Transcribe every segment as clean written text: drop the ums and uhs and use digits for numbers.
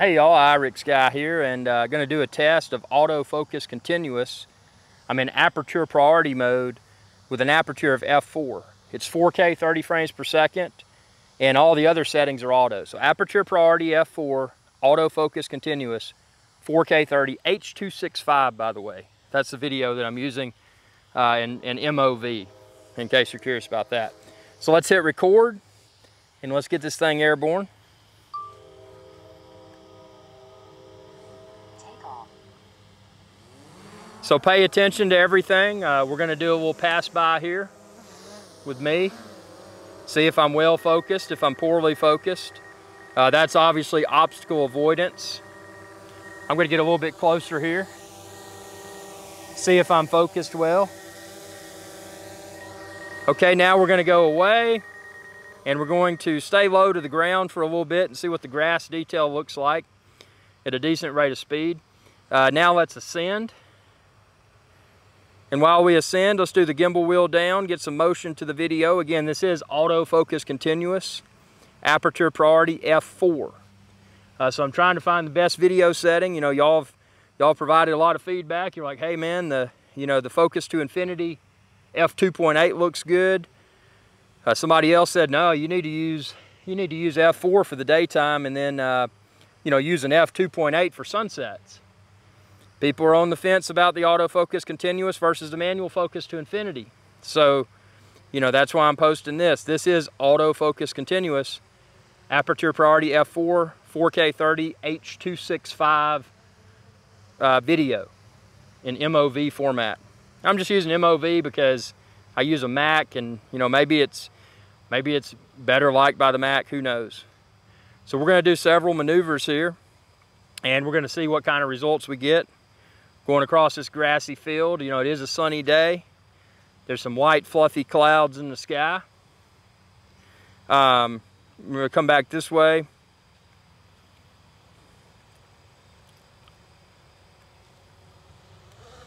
Hey y'all, Irix guy here, and going to do a test of autofocus continuous. I'm in aperture priority mode with an aperture of f4. It's 4K 30 frames per second, and all the other settings are auto. So aperture priority f4, autofocus continuous, 4K 30, H.265 by the way. That's the video that I'm using in MOV, in case you're curious about that. So let's hit record, and let's get this thing airborne. So pay attention to everything. We're going to do a little pass by here with me. See if I'm well focused, if I'm poorly focused. That's obviously obstacle avoidance. I'm going to get a little bit closer here. See if I'm focused well. Okay, now we're going to go away, and we're going to stay low to the ground for a little bit and see what the grass detail looks like at a decent rate of speed. Now let's ascend. And while we ascend, let's do the gimbal wheel down, get some motion to the video. Again, this is autofocus continuous, aperture priority f4. So I'm trying to find the best video setting. You know, y'all provided a lot of feedback. You're like, hey man, the focus to infinity f2.8 looks good. Somebody else said, no, you need to use f4 for the daytime, and then use an f2.8 for sunsets. People are on the fence about the autofocus continuous versus the manual focus to infinity. So, that's why I'm posting this. This is autofocus continuous, aperture priority f4, 4K 30, H.265 video in MOV format. I'm just using MOV because I use a Mac, and maybe it's better liked by the Mac, who knows. So we're going to do several maneuvers here, and we're going to see what kind of results we get. Going across this grassy field, it is a sunny day. There's some white fluffy clouds in the sky. We're going to come back this way.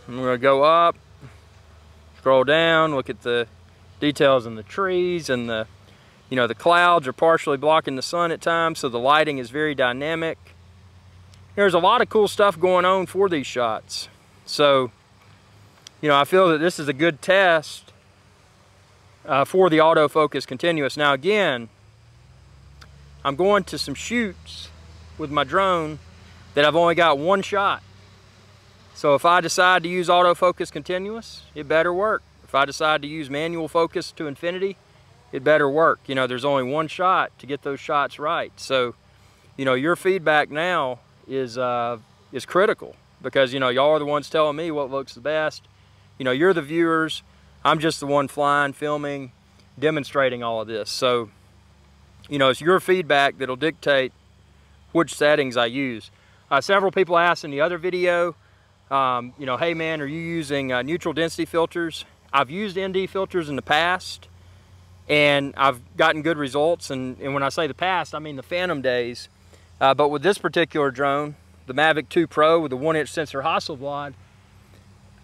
And we're going to go up, scroll down, look at the details in the trees, and the clouds are partially blocking the sun at times, so the lighting is very dynamic. There's a lot of cool stuff going on for these shots. So, I feel that this is a good test for the autofocus continuous. Now again, I'm going to some shoots with my drone that I've only got one shot. So if I decide to use autofocus continuous, it better work. If I decide to use manual focus to infinity, it better work. There's only one shot to get those shots right. So, your feedback now is critical, because y'all are the ones telling me what looks the best. You're the viewers. I'm just the one flying, filming, demonstrating all of this. So it's your feedback that'll dictate which settings I use. Several people asked in the other video, hey man, are you using neutral density filters? I've used ND filters in the past, and I've gotten good results. And when I say the past, I mean the Phantom days. But with this particular drone, the Mavic 2 Pro with the 1-inch sensor Hasselblad,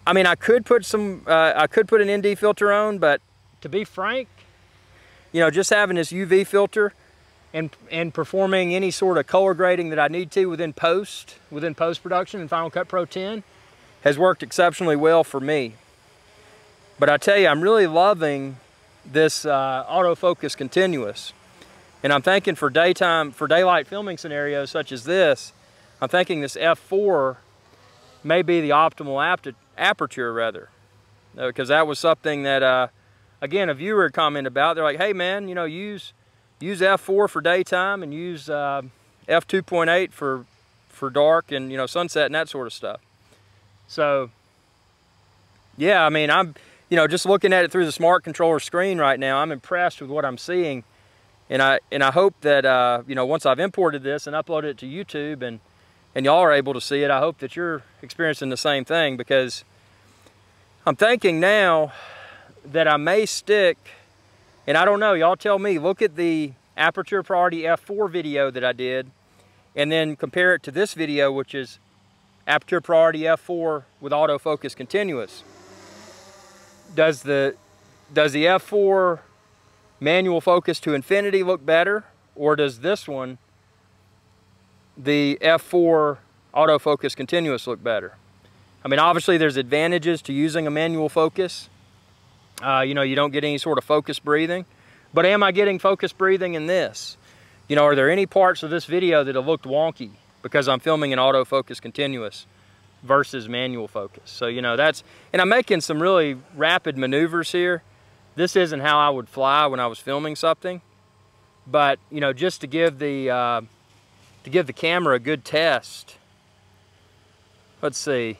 I mean, I could put an ND filter on, but to be frank, just having this UV filter and performing any sort of color grading that I need to within post-production in Final Cut Pro 10 has worked exceptionally well for me. But I tell you, I'm really loving this autofocus continuous. And I'm thinking for daylight filming scenarios such as this, I'm thinking this f4 may be the optimal aperture rather. Because that was something that, again, a viewer had commented about. They're like, hey man, use f4 for daytime and use f2.8 for dark and, sunset and that sort of stuff. So, yeah, I mean, I'm, just looking at it through the smart controller screen right now, I'm impressed with what I'm seeing. And I hope that, once I've imported this and uploaded it to YouTube and y'all are able to see it, I hope that you're experiencing the same thing, because I'm thinking now that I may stick, and I don't know, y'all tell me, look at the aperture priority f4 video that I did, and then compare it to this video, which is aperture priority f4 with autofocus continuous. Does the f4 manual focus to infinity look better, or does this one the F4 autofocus continuous look better? I mean, obviously there's advantages to using a manual focus. You know, you don't get any sort of focus breathing. But am I getting focus breathing in this? You know, are there any parts of this video that have looked wonky because I'm filming an autofocus continuous versus manual focus? So, you know, that's, and I'm making some really rapid maneuvers here. This isn't how I would fly when I was filming something. But, you know, just to give the camera a good test. Let's see.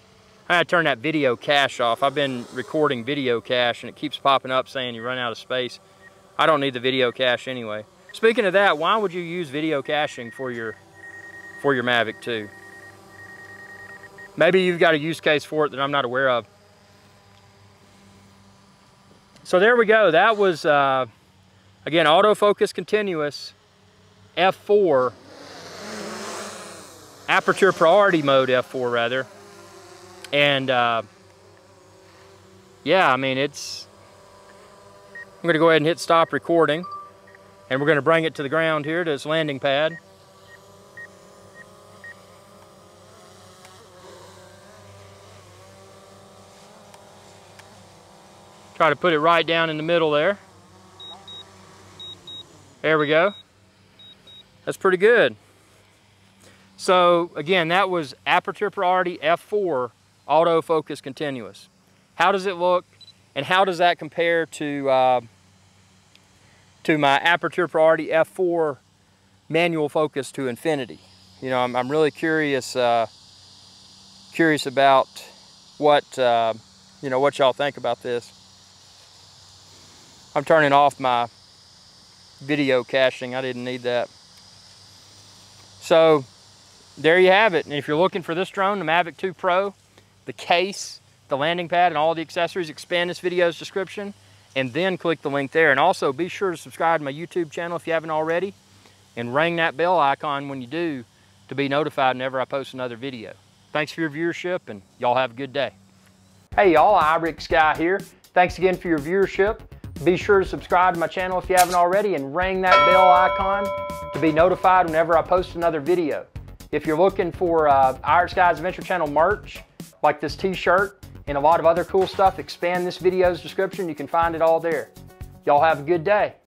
I gotta turn that video cache off. I've been recording video cache and it keeps popping up saying you run out of space. I don't need the video cache anyway. Speaking of that, why would you use video caching for your Mavic 2? Maybe you've got a use case for it that I'm not aware of. So there we go. That was, again, autofocus continuous, F4, aperture priority mode F4 rather. And yeah, I mean, I'm gonna go ahead and hit stop recording, and we're gonna bring it to the ground here to its landing pad. Try to put it right down in the middle there. There we go. That's pretty good. So again, that was aperture priority F4 autofocus continuous. How does it look, and how does that compare to my aperture priority F4 manual focus to infinity? You know, I'm really curious curious about what you know, what y'all think about this. I'm turning off my video caching. I didn't need that. So there you have it. And if you're looking for this drone, the Mavic 2 Pro, the case, the landing pad, and all the accessories, expand this video's description and then click the link there. And also be sure to subscribe to my YouTube channel if you haven't already, and ring that bell icon when you do to be notified whenever I post another video. Thanks for your viewership, and y'all have a good day. Hey y'all, iRick Guy here. Thanks again for your viewership. Be sure to subscribe to my channel if you haven't already, and ring that bell icon to be notified whenever I post another video. If you're looking for iRick Guy's Adventure Channel merch, like this t-shirt and a lot of other cool stuff, expand this video's description. You can find it all there. Y'all have a good day.